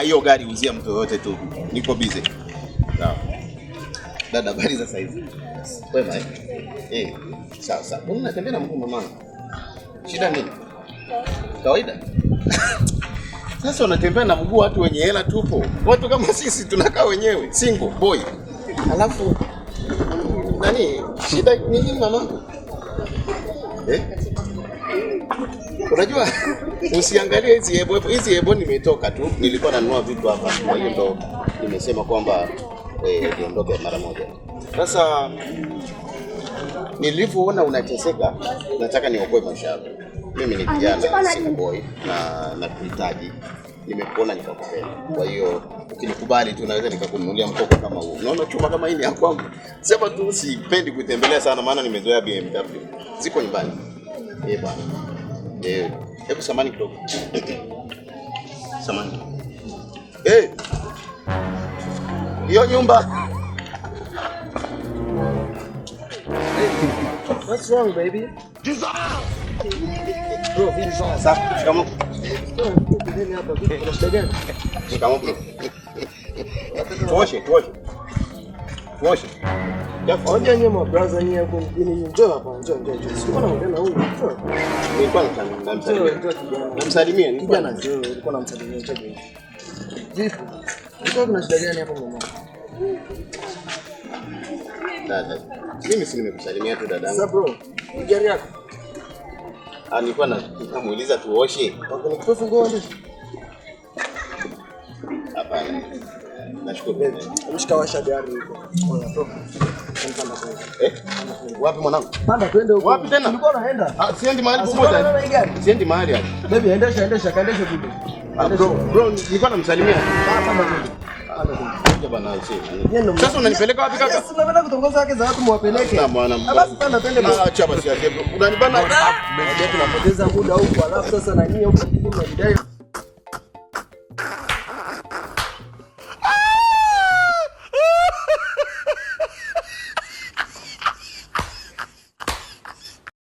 Hiyo gari uzia mtu yote tu. Niko busy. Sawa. Dada, habari za saizi? Kwema sawa sawa. Mbona unatembea na mguu mama? Shida nini? Kawaida. Sasa unatembea na mguu watu wenye hela tupo. Watu kama sisi tunakaa wenyewe, single boy. Alafu nani? Shida nini mamangu? Unajua usiangalie hizi ebo nimetoka tu. Nilikuwa nanunua vitu hapa. Kwa hiyo ndo nimesema kwamba niondoke mara moja. Sasa nilivyoona unateseka, nataka niokoe maisha yako. Mimi ni kijana, single boy na kuhitaji. Nimekuona nikakupenda. Kwa hiyo ukinikubali tu naweza nikakununulia mkoko kama huu. Unaona chuma kama hii ni ya kwangu. Sema tu sipendi kutembelea sana maana nimezoea BMW. Ziko nyumbani. Bwana. Hebu samani kidogo. Samani. Hiyo nyumba. What's wrong, baby? Bro, vipi sasa? Shikamoo. Kuna shida gani? Shikamoo bro. Tuoshe. Hoja nyema brother nyie hapo mjini njoo hapa, njoo. Sikuwa naongea na huyu. Nilikuwa namsalimia. Kijana njoo, ulikuwa namsalimia chake. Vipi? Kuna shida gani hapo mama? Dada. Mimi si nimekusalimia tu dada. Sasa bro, gari yako. Nilikuwa namuuliza tuoshe. Nikupe funguo ndio. Hapana. Nashukuru. Umeshikawasha gari huko. Unatoka. Mpanda kwa. Wapi mwanangu? Panda twende huko. Wapi tena? Tulikuwa naenda. Siendi mahali popote. Siendi mahali hapo. Baby, endesha vipi? Bro, nilikuwa namsalimia. Panda twende. Sasa unanipeleka wapi kaka? Sasa unapenda kutongoza wake za watu muwapeleke. Na bwana. Basi panda twende basi. Acha basi yake. Unanibana. Tunapoteza muda huko alafu sasa na nyie huko mnadai